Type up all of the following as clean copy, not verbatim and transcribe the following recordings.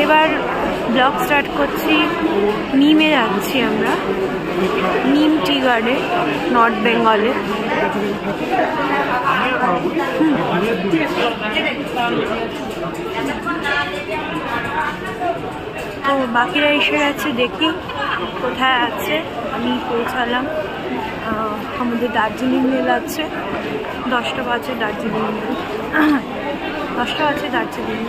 এবার blog start করছি। নিমে যাচ্ছি আমরা, নিম টি গার্ডেন, নর্থ বেঙ্গলে। তো বাকিরা এসে গেছে, দেখি কোথায় আছে। আমি পৌঁছালাম, আমাদের দার্জিলিং মেল আছে 10টা বাজে, দার্জিলিং মেল 10টা বাজে দার্জিলিং।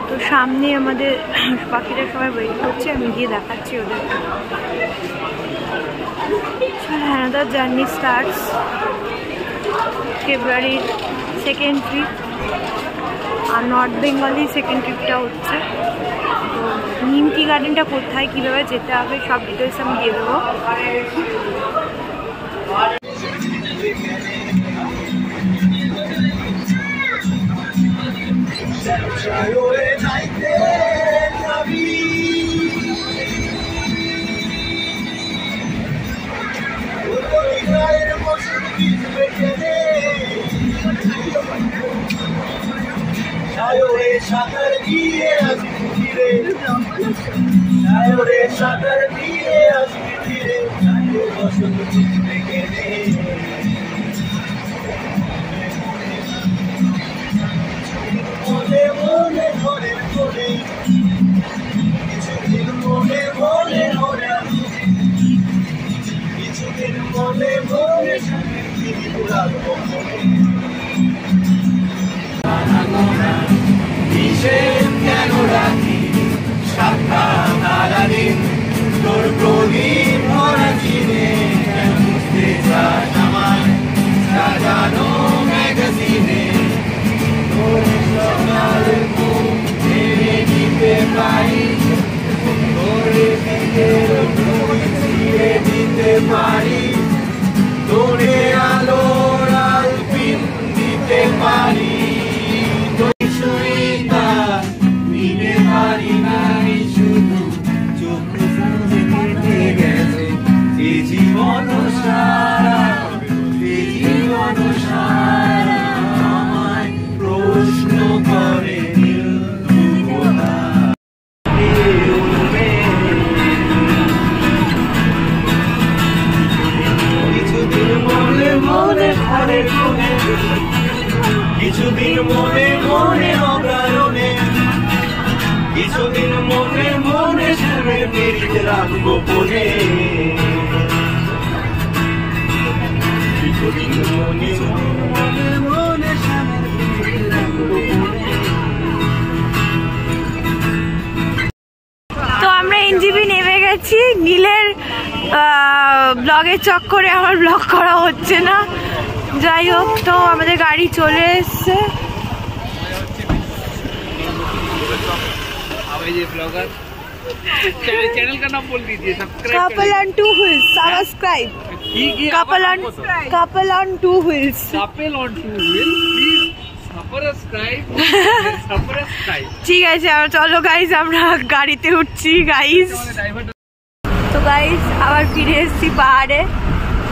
তো সামনে আমাদের বাকিরা সবাই ওয়েট করছে, আমি গিয়ে দেখাচ্ছি ওদের। Another journey starts. ফেব্রুয়ারির সেকেন্ড ট্রিপ, আর নর্থ বেঙ্গলেই সেকেন্ড ট্রিপটা হচ্ছে। তো নিম টি গার্ডেনটা কোথায়, কীভাবে যেতে হবে, সব ডিটেলস আমি দিয়ে দেবো। সাগর দিয়ে আসবি ফিরে, সাগরে সাগর দিয়ে আসবি ফিরে, বসন্ত চিনতে গেলে মনে মনে ধরে ধরে, কিছুদিন মনে মনে ধরে, কিছুদিন মনে মনে রাখবো মনে। কেন রাখি সাতটা তারাদিন তোর প্রদীপ ভরা চিনে, বুঝতে চাস আমার সাজানো ম্যাগাজিনে, তোর সকাল ঘুম ছেড়ে দিতে পারি, তোর দিকের ছিঁড়ে দিতে পারি, তোরে আলোর আলপিন দিতে পারি। কিছুদিন মনে মনে অকারণে, কিছুদিন মনে মনে সামনে ফিরিতে রাখবো বলে, কিছুদিন মনে মনে মনে সামনে ফিরিতে রাখবো বলে। তো আমরা এনজিবি নেমে গেছি। নীলের ব্লগের চক্করে আমার ব্লগ করা হচ্ছে না, যাই হোক। তো আমাদের গাড়ি চলে এসছে। चैनल का नाम बोल दीजिए, subscribe couple on two wheels, subscribe. Couple on two wheels, couple on two wheels, please subscribe, subscribe. ঠিক আছে, চলো গাইজ আমরা গাড়িতে উঠছি গাইজ। তো গাইজ আবার ফিরে এসেছি পাহাড়ে,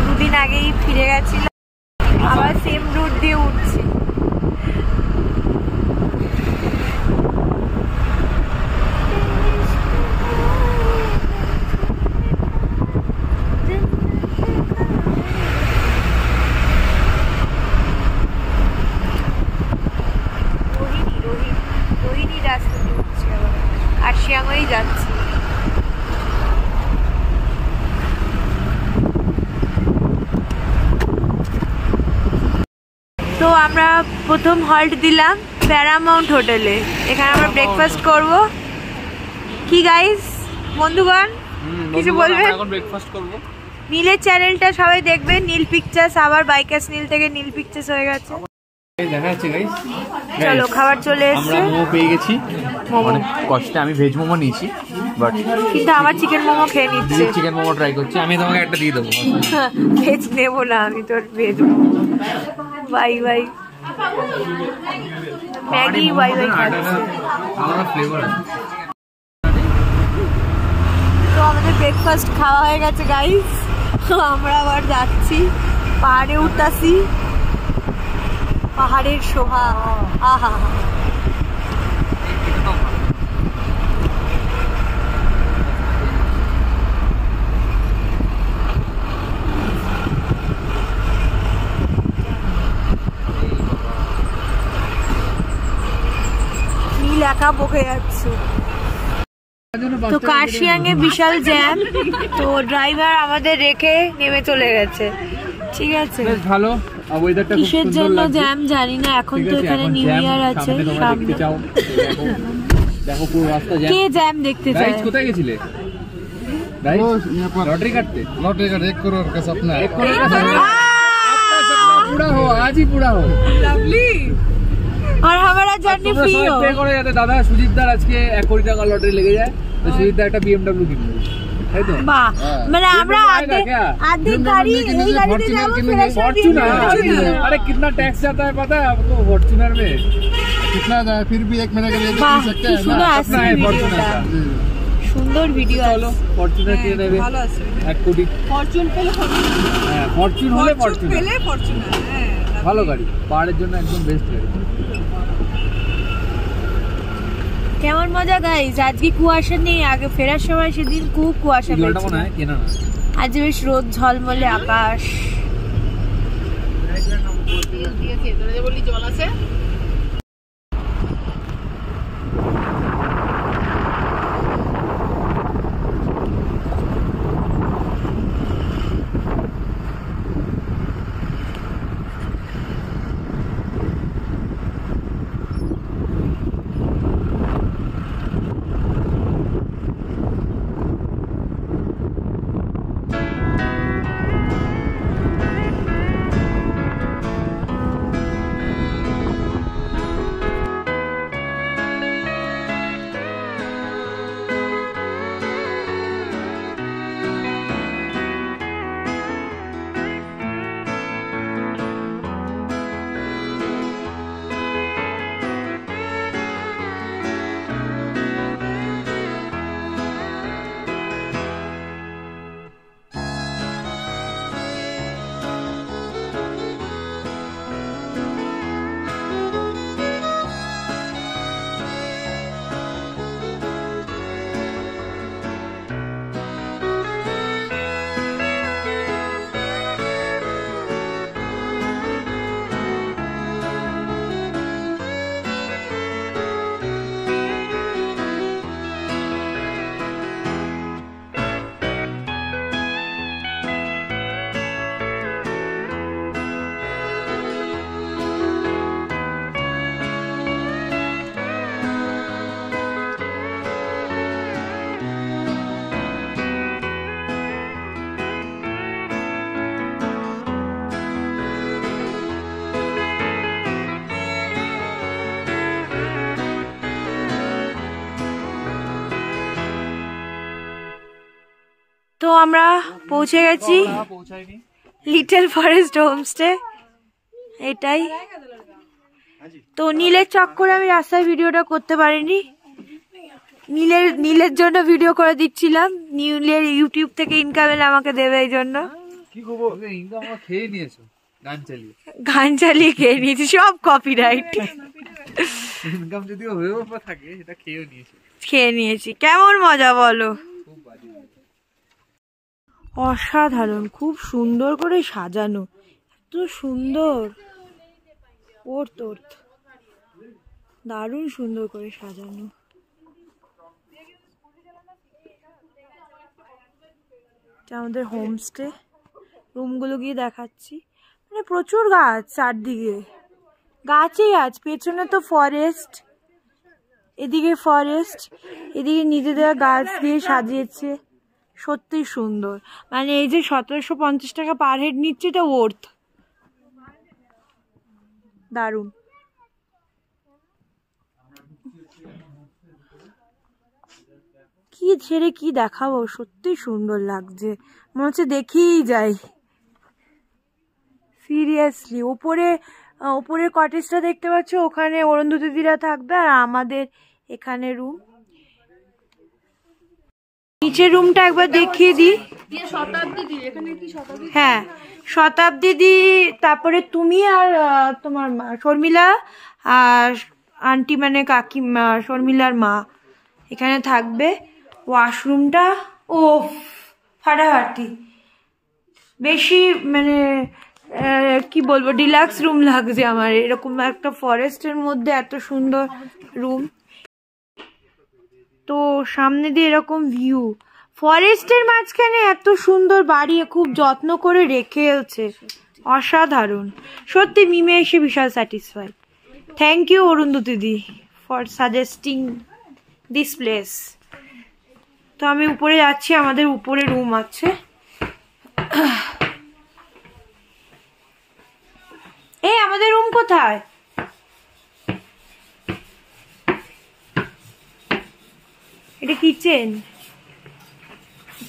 দুদিন আগেই ফিরে গেছিলাম, আবার সেম রুট দিয়ে উঠছি। রোহিণী রাস্তা দিয়ে উঠছি, আবার আশিয়াঙ্গই যাচ্ছি। তো আমরা প্রথম হল্ট দিলাম প্যারামাউন্ট হোটেলে, এখানে আমরা ব্রেকফাস্ট করব। কি গাইস বন্ধুগণ কিছু বলবেন? এখন ব্রেকফাস্ট করব। নীলের চ্যানেলটা সবাই দেখবেন, নীল পিকচার্স, আবার বাইকার্স নীল থেকে নীল পিকচার্স হয়ে গেছে। দেখা যাচ্ছে গাইস, চলো খাবার চলে এসেছে। আমরা মোমো পেয়ে গেছি, অনেক কষ্টে। আমি ভেজ মোমো নিয়েছি, বাট কিন্তু আমার চিকেন মোমো খেয়ে নিচ্ছে। চিকেন মোমো ট্রাই করছি, আমি তোমাকে একটা দিয়ে দেবো। ভেজ নেবো না আমি, তোর veg momo. Bye bye Maggi, bye bye খাচ্ছে। আলাদা ফ্লেভার। তো আমাদের ব্রেকফাস্ট খাওয়া হয়ে গেছে গাইস, আমরা আবার যাচ্ছি, পাহাড়ে উঠতাছি। পাহাড়ের শোভা, আহা একা বকে যাচ্ছে। তো কার্শিয়াংয়ে বিশাল জ্যাম, তো ড্রাইভার আমাদের রেখে নেমে চলে গেছে। ঠিক আছে, ভালো ওয়েদারটা, কিসের জন্য জ্যাম জানি না। এখন তো এখানে নিউ ইয়ার আছে সামনে। দেখো পুরো রাস্তা জ্যাম। কে জ্যাম দেখতে চায়? কোথায় গেছিলে? लॉटरी काटते? लॉटरी का 1 करोड़ का सपना है। 1 करोड़ का सपना पूरा हो, आज ही पूरा हो। लवली और हमारा जर्नी फ्री हो। पे করে যাতে দাদা সুজিতদার আজকে 1 কোটি টাকা লটারি লেগে যায়, তো সুজিতদার একটা BMW কিনবে, তাই তো? বাহ, মানে আমরা आधे गाड़ी यही गाड़ी से जाओ फॉर्च्यूनर। अरे कितना टैक्स जाता है पता है आपको फॉर्च्यूनर में? कितना जाए फिर भी 1 महीने के लिए वाह, खरीद सकते हैं सुनो ना। ऐसे फॉर्च्यूनर का সুন্দর ভিডিও। চলো ফরচুনার কিনে নেবে, ভালো আছে। 1 কোটি ফরচুন পেলে, হ্যাঁ ফরচুন হলে ফরচুনার, হ্যাঁ ভালো গাড়ি, পাহাড়ের জন্য একদম বেস্ট গাড়ি। কেমন মজা গাইস, আজকে কুয়াশা নেই। আগে ফেরার সময় সেদিন খুব কুয়াশা জলটা পেয়েছিল, মনে হয় কেনা না। আজ বেশ রোদ ঝলমলে আকাশ। জল আছে। তো আমরা পৌঁছে গেছি লিটল ফরেস্ট হোমস্টে। এটাই তো। নীলের চক্করে আমি রাস্তায় ভিডিওটা করতে পারিনি, নীলের জন্য ভিডিও করে দিচ্ছিলাম। নীলের ইউটিউব থেকে ইনকাম এলে আমাকে দেবে, এই জন্য গান চালিয়ে খেয়ে নিয়েছি, সব কপিরাইট। খেয়ে নিয়েছি। কেমন মজা বলো? অসাধারণ, খুব সুন্দর করে সাজানো, এত সুন্দর। দারুণ সুন্দর করে সাজানো। আমাদের হোমস্টে রুমগুলো গিয়ে দেখাচ্ছি। মানে প্রচুর গাছ, চারদিকে গাছই গাছ। পেছনে তো ফরেস্ট, এদিকে ফরেস্ট, এদিকে নিজেদের গাছ দিয়ে সাজিয়েছে। সত্যি সুন্দর। মানে এই যে 1750 টাকা পার হেড নিচ্ছে, এটা ওর্থ। দারুণ। কি ছেড়ে কি দেখাবো, সত্যি সুন্দর লাগছে, মনে হচ্ছে দেখেই যাই সিরিয়াসলি। ওপরে কটেজটা দেখতে পাচ্ছ, ওখানে অরুন্ধতী দিদিরা থাকবে, আর আমাদের এখানে রুম। নিচের রুমটা একবার দেখিয়ে দিই। হ্যাঁ, শতাব্দী দি, তারপরে তুমি আর তোমার মা শর্মিলা, আর আন্টি মানে কাকিমা শর্মিলার মা এখানে থাকবে। ওয়াশরুমটা ও ফাটাফাটি, বেশি মানে কি বলবো, ডিলাক্স রুম লাগছে আমার। এরকম একটা ফরেস্টের মধ্যে এত সুন্দর রুম। তো সামনে দিয়ে এরকম ভিউ, ফরেস্টের মাঝখানে এত সুন্দর বাড়ি, খুব যত্ন করে রেখেছে, অসাধারণ সত্যি। মিমে এসে বিশাল satisfy. Thank you Arundhati di for suggesting this place. তো আমি উপরে যাচ্ছি, আমাদের উপরে রুম আছে। এই আমাদের রুম কোথায়? এটা কিচেন,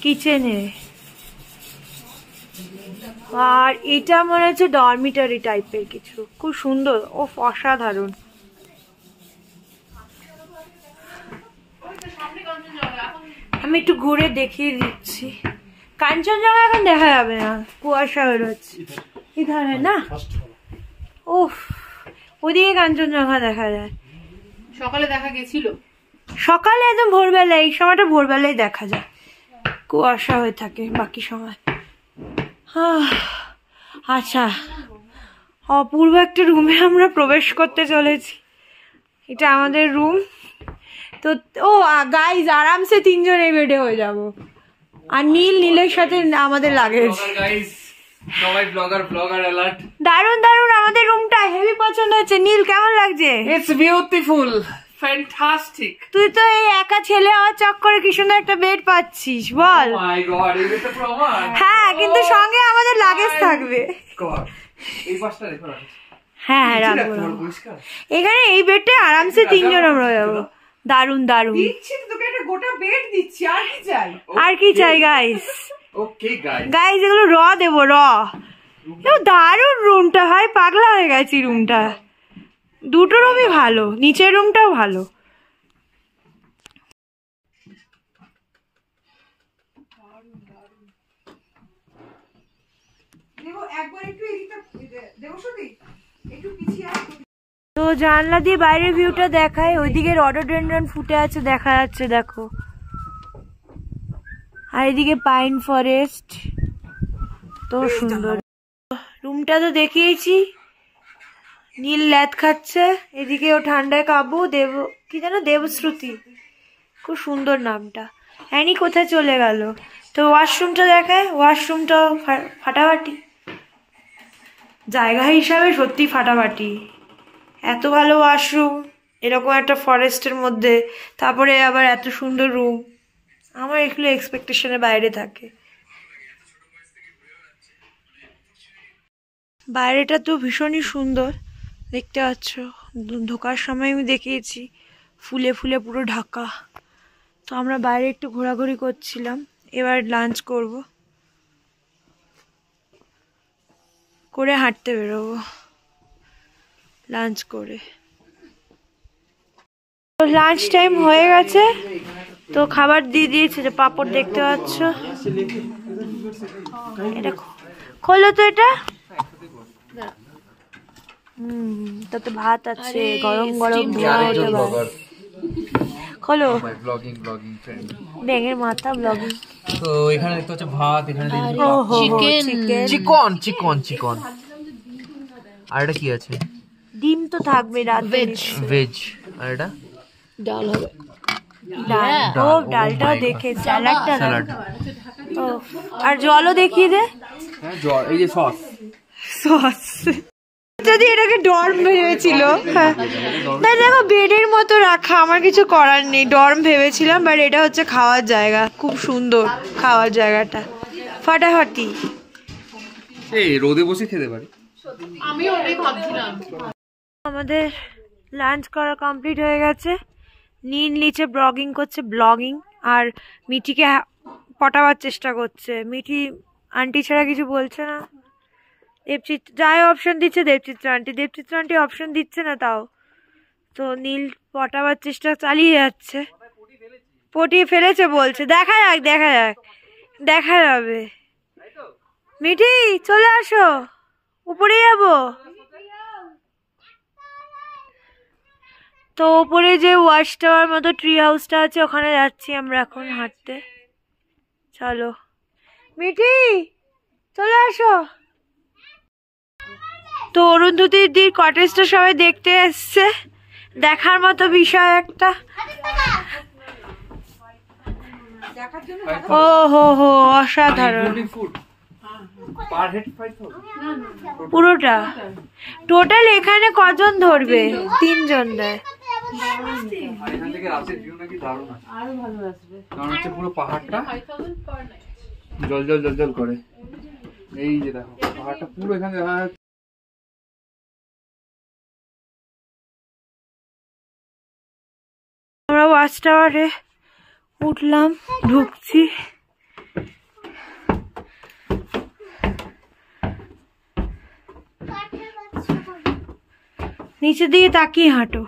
কিচেনে। আর এটা মনে হচ্ছে ডরমিটরি টাইপের কিছু, খুব সুন্দর ও অসাধারণ। আমি একটু ঘুরে দেখিয়ে দিচ্ছি। কাঞ্চনজঙ্ঘা এখন দেখা যাবে না, কুয়াশা বেরোচ্ছে এখানে না। ওহ, ওদিকে কাঞ্চনজঙ্ঘা দেখা যায়। সকালে দেখা গেছিল, সকালে একদম ভোরবেলায়, এই সময়টা ভোরবেলায় দেখা যায়, কুয়াশা হয়ে থাকে বাকি সময়। আচ্ছা, অপূর্ব একটা রুমে আমরা প্রবেশ করতে চলেছি। এটা আমাদের রুম। তো ও গাইজ, আরামসে 3 জন এই বেডে হয়ে যাব। আর নীলের সাথে আমাদের লাগেজ। সবাই ব্লগার অ্যালার্ট। দারুন দারুন, আমাদের রুমটা হেভি পছন্দ হয়েছে। নীল কেমন লাগছে? It's beautiful, fantastic. তুই তো এই একা ছেলে হওয়ার চক্করে কি সুন্দর একটা বেড পাচ্ছিস বল। ও মাই গড, এই তো প্রমাণ। হ্যাঁ, কিন্তু সঙ্গে আমাদের লাগেজ থাকবে। গড, এই পাশটা রেখো না। হ্যাঁ হ্যাঁ, রাখবো। এখানে এই বেডটা আরামসে 3 জন আমরা যাবো। দারুন দারুন, তোকে একটা গোটা বেড দিচ্ছি, আর কি চাই? আর কি চাই গাইস? ওকে গাইস, এগুলো র দেবো, র। দারুন রুমটা, ভাই পাগলা হয়ে গেছি রুমটা। দুটো রুমই ভালো, নিচের রুমটাও ভালো। তো জানলা দিয়ে বাইরের ভিউটা দেখায়, ওইদিকে রডোডেনড্রন ফুটে আছে দেখা যাচ্ছে, দেখো। আর এদিকে পাইন ফরেস্ট, তো সুন্দর। রুমটা তো দেখিয়েছি। নীল ল্যাদ খাচ্ছে, এদিকে ও ঠান্ডায় কাবু। কি যেন, দেবশ্রুতি, খুব সুন্দর নামটা। হ্যানি কোথায় চলে গেল? তো ওয়াশরুমটা দেখায়, ওয়াশরুমটাও ফাটাফাটি, জায়গা হিসাবে সত্যি ফাটাফাটি। এত ভালো ওয়াশরুম এরকম একটা ফরেস্টের মধ্যে, তারপরে আবার এত সুন্দর রুম, আমার এগুলো এক্সপেকটেশনের বাইরে থাকে। বাইরেটা তো ভীষণই সুন্দর দেখতে পাচ্ছ। ঢোকার সময় আমি দেখিয়েছি, ফুলে ফুলে পুরো ঢাকা। তো আমরা বাইরে একটু ঘোরাঘুরি করছিলাম, এবার লাঞ্চ করব, করে হাঁটতে বেরোবো লাঞ্চ করে। তো লাঞ্চ টাইম হয়ে গেছে, তো খাবার দিয়ে দিয়েছে, যে পাপড় দেখতে পাচ্ছ। এটা খোলো তো, এটা তাতে ভাত আছে, গরম গরম খোলো। ব্যাঙের মাথা ব্লগিং। তো এখানে দেখতে হচ্ছে ভাত, এখানে চিকেন, চিকন। আর এটা কি আছে? ডিম তো থাকবে, রাত ভেজ। আর এটা ডাল হবে, ডাল। ও ডালটাও দেখে, স্যালাডটা। আর জলও দেখিয়ে দে। হ্যাঁ, জল। এই যে সস। যদি এটাকে ডর্ম ভেবেছিল, হ্যাঁ দেখো বেডের মতো রাখা, আমার কিছু করার নেই। ডর্ম ভেবেছিলাম, বাট এটা হচ্ছে খাওয়ার জায়গা, খুব সুন্দর খাওয়ার জায়গাটা, ফাটাফাটি। এই রোদে বসে খেতে পারি। আমি ওটাই ভাবছিলাম। আমাদের লাঞ্চ করা কমপ্লিট হয়ে গেছে। নীল নিচে ব্লগিং করছে, ব্লগিং। আর মিঠিকে পটাবার চেষ্টা করছে। মিঠি আন্টি ছাড়া কিছু বলছে না। দেবচিত্র যাই অপশন দিচ্ছে, দেবচিত্র আন্টি অপশন দিচ্ছে না তাও। তো নীল পটাবার চেষ্টা চালিয়ে যাচ্ছে, পটিয়ে ফেলেছে বলছে। দেখা যাবে। মিঠি চলে আসো, উপরে যাবো। তো উপরে যে ওয়াচ টাওয়ার মতো ট্রি হাউসটা আছে, ওখানে যাচ্ছি আমরা এখন হাঁটতে। চলো মিঠি চলে আসো। তো অরুন্ধতী দিদির কটেজটা সবাই দেখতে এসছে, দেখার মতো বিষয় একটা। ও হো হো অসাধারণ। পুরোটা টোটাল এখানে কজন ধরবে? 3 জন দেয়। পুরো পাহাড়টা জল জল জল জল করে। এই যে দেখো পাহাড়টা পুরো এখানে দেখা যাচ্ছে। আমরা ওয়াচ টাওয়ারে উঠলাম, ঢুকছি। নিচের দিকে তাকিয়ে হাঁটো।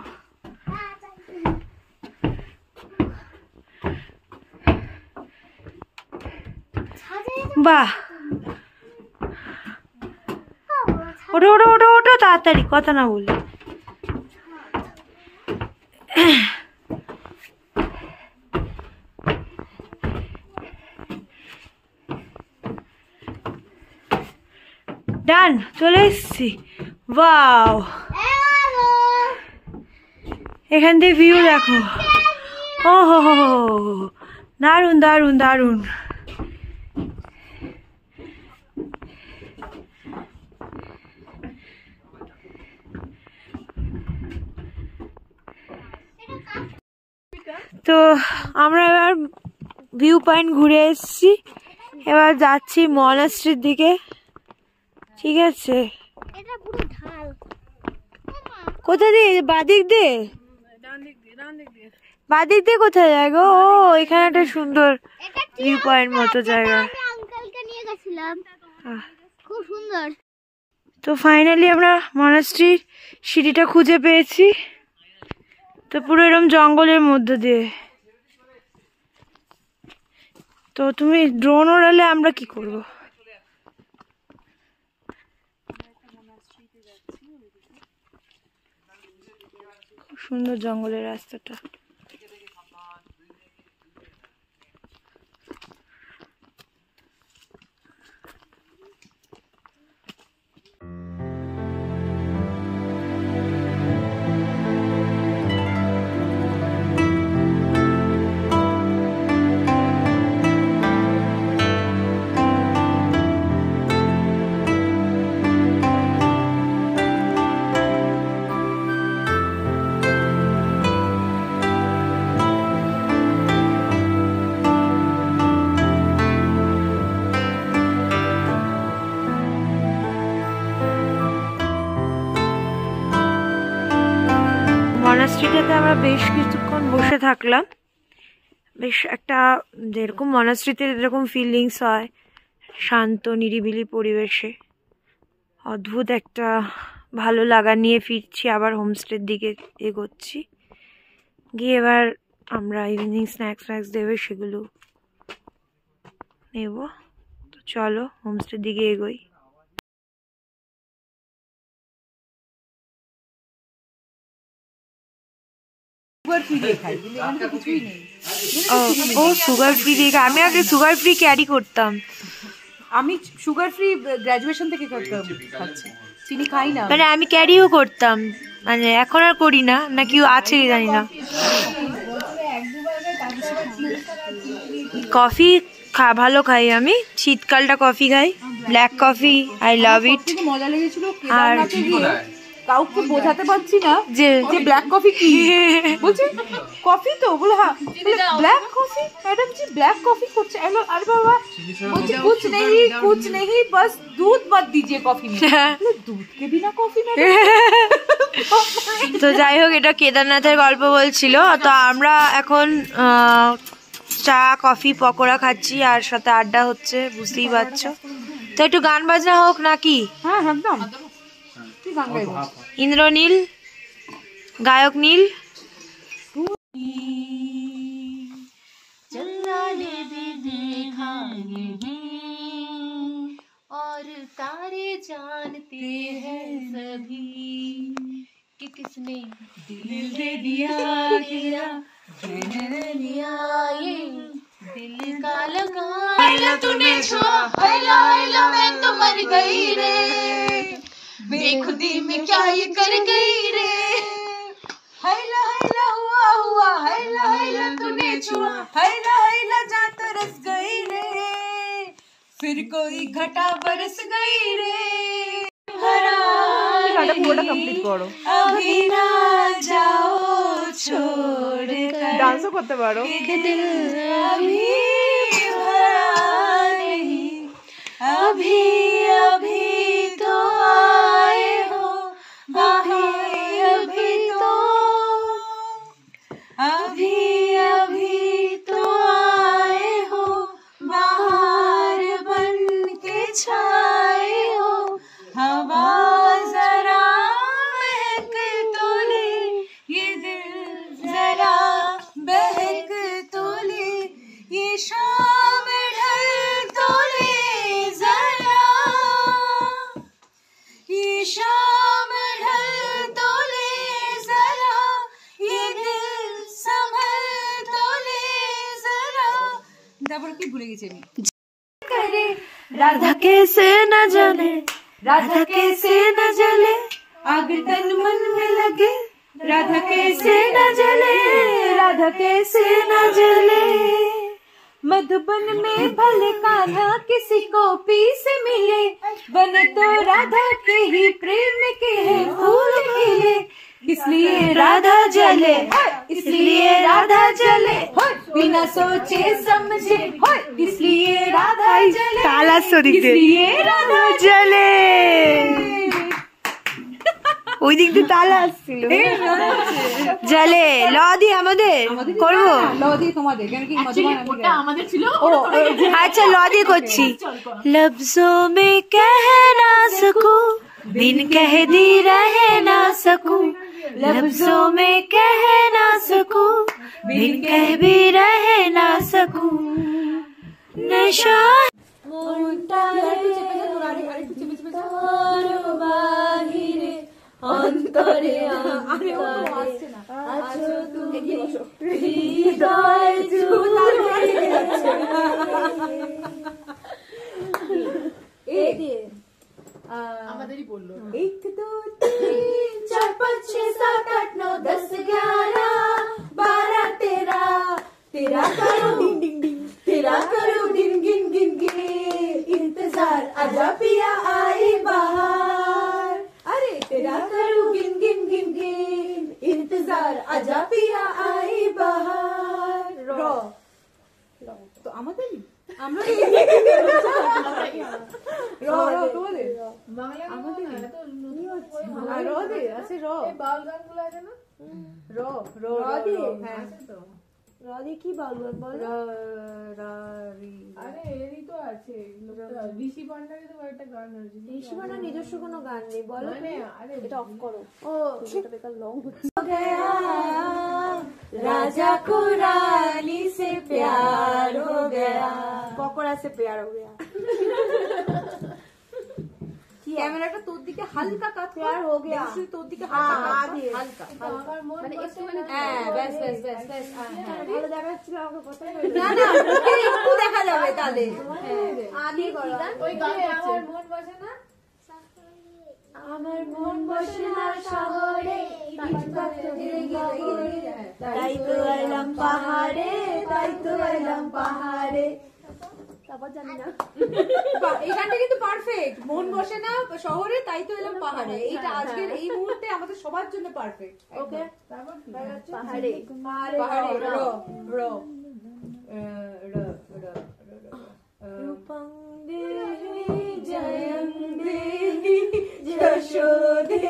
বাহ, ওঠো ওঠো ওঠো ওঠো তাড়াতাড়ি, কথা না বলে। ডান, চলে এসছি। ওয়াও, এখান থেকে ভিউ দেখো। ও হো হো, দারুন দারুন দারুন। তো আমরা এবার ভিউ পয়েন্ট ঘুরে এসেছি, এবার যাচ্ছি মনাস্ট্রির দিকে। ঠিক আছে, কোথা দিয়ে? বাদিক দিয়ে? বাদিক দিয়ে কোথায় যায় গো? ও এখানে একটা সুন্দর ভিউ পয়েন্ট মতো জায়গা। খুব সুন্দর। তো ফাইনালি আমরা মনাস্ট্রির সিঁড়িটা খুঁজে পেয়েছি। তো পুরো এরকম জঙ্গলের মধ্যে দিয়ে। তো তুমি ড্রোন ওড়ালে আমরা কি করব? খুব সুন্দর জঙ্গলের রাস্তাটা। মনাস্ট্রিটাতে আমরা বেশ কিছুক্ষণ বসে থাকলাম। বেশ একটা যেরকম মনাস্ট্রিতে যেরকম ফিলিংস হয়, শান্ত নিরিবিলি পরিবেশে, অদ্ভুত একটা ভালো লাগা নিয়ে ফিরছি। আবার হোমস্টের দিকে এগোচ্ছি। গিয়ে এবার আমরা ইভিনিং স্ন্যাক্স দেবে সেগুলো নেব। তো চলো হোমস্টের দিকে এগোই। ও সুগার ফ্রি দিয়ে খাই। আমি আগে সুগার ফ্রি ক্যারি করতাম। আমি সুগার ফ্রি গ্র্যাজুয়েশন থেকে খাচ্ছি, চিনি খাই না। মানে আমি ক্যারিও করতাম, মানে এখন আর করি না, নাকি আছে জানি না। কফি ভালো খাই আমি, শীতকালটা কফি খাই, ব্ল্যাক কফি, আই লাভ ইট। মজা লেগেছিল আর কাউকে বোঝাতে পারছি না যে ব্ল্যাক কফি কি। বলছি কফি তো, বলে হ্যাঁ ব্ল্যাক কফি, मैडम जी ब्लैक कॉफी कुछ अरे बाबा कुछ नहीं बस दूध मत दीजिए कॉफी में। दूध के बिना कॉफी में। তো যাই হোক, এটা কেদারনাথের গল্প বলছিল। তো আমরা এখন চা কফি পকোড়া খাচ্ছি আর সাথে আড্ডা হচ্ছে, বুঝতেই পারছো। তো একটু গান বাজনা হোক নাকি? হ্যাঁ একদম। ইন্দ্রনীল, গায়ক নীল। और तारे जानते हैं सभी कि किसने दिल दे दिया, तेरा दिया ये दिल का लगा। हैला तूने छुआ, हैला हैला मैं तो मर गई रे, बेखुदी में क्या ये कर गई रे। हैला हैला हुआ हुआ, हैला हैला तूने छुआ, हैला हैला जाता फिर कोई घटा बरस गई रे গানটা পুরোটা কমপ্লিট করো, अभी ना जाओ छोड़ कर ডান্সও করতে পারো। दिल अभी भरा नहीं अभी अभी तो आए हो बाहर अभी तो अभी अभी तो आए हो बाहर बन के छाए हो हवा जरा महक तो ले ये दिल जरा बहक तो ले ये शाम ढल तो ले जरा ये शाम ढल तो ले जरा ये दिल संभल तो ले जरा তারপর কি ভুলে গেছি আমি करे राधा कैसे न जाने राधा कैसे न जले आग तन मन में लगे राधा कैसे न जले राधा कैसे न जले मधुबन में भले कान्हा किसी को पी से मिले बने तो राधा के ही प्रेम के है फूल खिले इसलिए राधा जले इसलिए राधा जले बिना सोचे समझे इसलिए राधा जले তালা শরীফে इसलिए राधा জলে ওই দিক দিয়ে তালা আসছিল। জলে ল দি আমাদের করবো, লদি তোমাদের কেন কি মধুবন ওটা আমাদের ছিল আচ্ছা ল দিয়ে করছি। लफ्जों में कह ना सकूं बिन कह दी रह ना सकूं लफ्जों में कह ना सकूं बिन कह भी रह ना सकूं नशा অন্তরে আমাদেরই বললো 1 2 3 4 5 6 7 8 9 10 11 12 13 तेरा करो डिंग डिंग डिंग तेरा करो डिंग गिन गिन गिन इंतजार आजा पिया आई बाहर अरे तेरा करो गिन गिन गिन गिन इंतजार आजा पिया आई बाहर रो তো আমাদের আমরা র র তোমাদের বাংলা আমাদের এত নতুন র দে আছে র বাউল গানগুলো আছে না র র র হ্যাঁ আছে তো রাধে কি বলবো বল আরে এরই তো আছে লোকটা ঋষি ভান্ডারে তো একটা গান আছে ঋষিমানা নিজস্ব কোনো গান নেই বলো মানে আরে এটা অফ করো ও এটা বেকার লং হচ্ছে गया राजा को रानी से प्यार हो गया पकोड़ा से प्यार हो गया कैमराটা তোর দিকে হালকা কাট প্যার हो गया তোর দিকে হালকা আমার মন মানে বসে একটু না। হ্যাঁ ব্যাস ব্যাস ব্যাস ব্যাস ভালো দেখাচ্ছিল আমাকে কথাই না না ওকে একটু দেখা যাবে তাহলে আগে করো ওই গানে আমার মন বসে না আমার মন বসে না শহরে তাই তো এলাম পাহাড়ে তাই তো এলাম পাহাড়ে তারপর জানি না এই গানটা কিন্তু পারফেক্ট মন বসে না শহরে তাই তো এলাম পাহাড়ে এইটা আজকের এই মুহূর্তে আমাদের সবার জন্য পারফেক্ট ওকে পাহাড়ে পাহাড়ে র র রূপং দেহি জয়ং দেহি যশোদে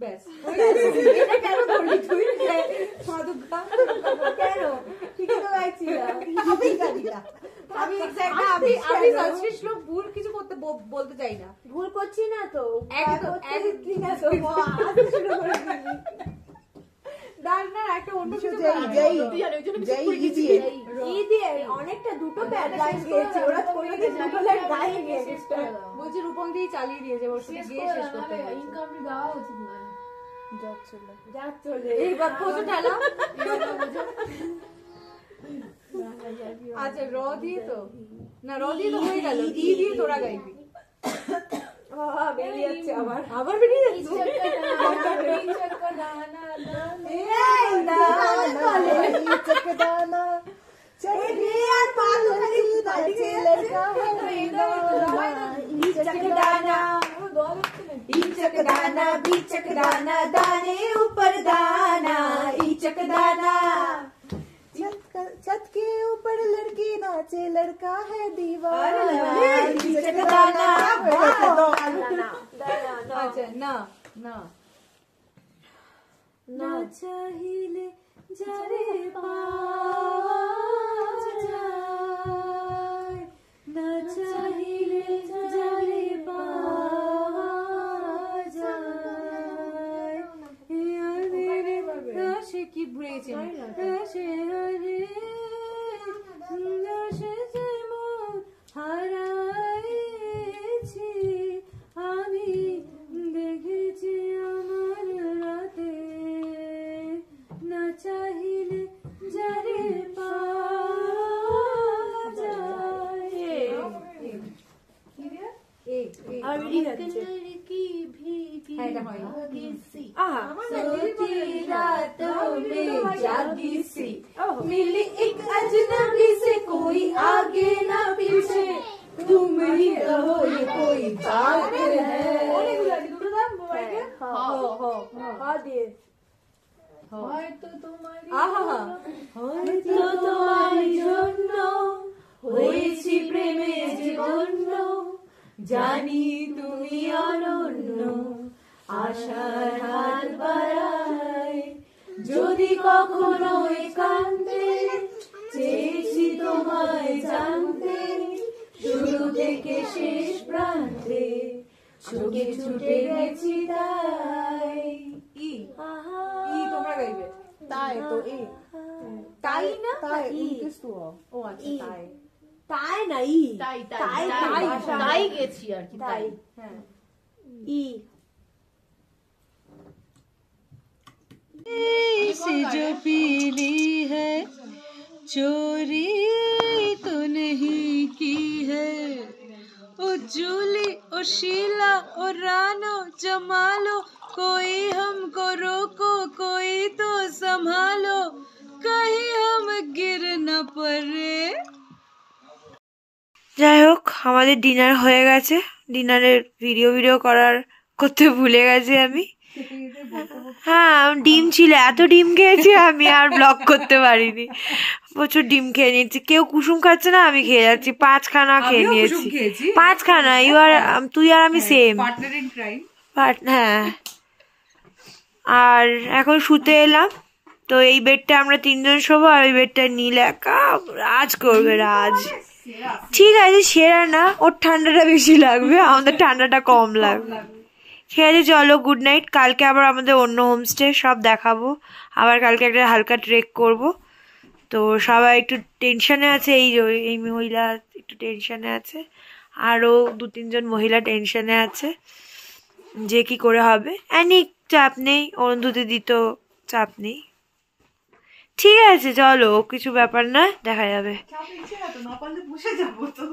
ব্যাস এটা কেন বললি তুই মাদুকা কেন ঠিক তো গাইছিলাম আমি গাইছিলা আমি এক্স্যাক্টলি আমি সংস্কৃত শ্লোক ভুল কিছু করতে বলতে চাই না ভুল করছি না তো একদম একদম না তো আজ শুরু করে দিলি দাঁড় না একটা অন্য কিছু অনেকটা দুটো প্যাড লাইন গিয়েছে ওরা কোনোদিন দুটো লাইন গায়ে গিয়েছে বলছি রূপম দিয়ে চালিয়ে দিয়েছে ওর সাথে গিয়ে শেষ করতে ইনকামে দেওয়া উচিত না যাচ্ছিল এইবার বোঝো ঠেলা আচ্ছা র দিয়ে তো না র দিয়ে তো হয়ে গেল ই দিয়ে তোরা গাইবি বেরিয়ে যাচ্ছে আবার বেরিয়ে যাচ্ছে दाना बीचक दाना दाने ऊपर दाना ईचक दाना छत के ऊपर लड़की नाचे लड़का है दीवाना ईचक दाना ना ना ना चाहिए जारे पास जाए ना चाहिए जारे पास जाए সে কি বুড়েছে হারাইছি আমি দেখেছি আমার রাতে না চাহিলে যারে পাওয়া যায় আর लड़की भीगी भागी सी सोती रातों में जागी सी मिली एक अजनबी से कोई आगे ना पीछे तुम ही रहो ये कोई बात है হয়তো তোমার জন্য হয়েছি প্রেমে জীবন্য জানি তুমি অনন্য আশার হাত বাড়াই যদি কখনো একান্তে চেয়েছি তোমায় জানতে শুরু থেকে শেষ প্রান্তে চোখে ছুটে গেছি তাই ই তোমরা গাইবে তাই তো তাই না তাই ও আচ্ছা তাই তাই না ই তাই তাই তাই তাই গেছি আর কি তাই হ্যাঁ ই से जो पीली है चोरी तो नहीं की है ओ जूली ओ शीला ओ रानो जमालो कोई हमको रोको कोई तो संभालो कहीं हम गिर न पड़े। যাই হোক আমাদের ডিনার হয়ে গেছে ডিনারের ভিডিও করতে ভুলে গেছি আমি হ্যাঁ ডিম ছিল এত ডিম খেয়েছি আমি আর ব্লগ করতে পারিনি প্রচুর ডিম খেয়ে নিয়েছি কেউ কুসুম খাচ্ছে না আমি খেয়ে যাচ্ছি 5খানা খেয়ে নিয়েছি 5খানা তুই আর আমি সেম পার্টনার ইন ক্রাইম হ্যাঁ আর এখন শুতে এলাম তো এই বেডটা আমরা 3জন শোবো আর ওই বেডটা নীল একা রাজ করবে রাজ ঠিক আছে সেরা না ওর ঠান্ডাটা বেশি লাগবে আমাদের ঠান্ডাটা কম লাগবে ঠিক আছে চলো গুড নাইট কালকে আবার আমাদের অন্য হোমস্টে সব দেখাবো আবার কালকে একটা হালকা ট্রেক করব তো সবাই একটু টেনশনে আছে এই মহিলা একটু টেনশনে আছে আরও 2-3জন মহিলা টেনশনে আছে যে কি করে হবে অনেক চাপ নেই অরুন্ধতী দিত চাপ নেই ঠিক আছে চলো কিছু ব্যাপার না দেখা যাবে না পারলে বসে যাবো তো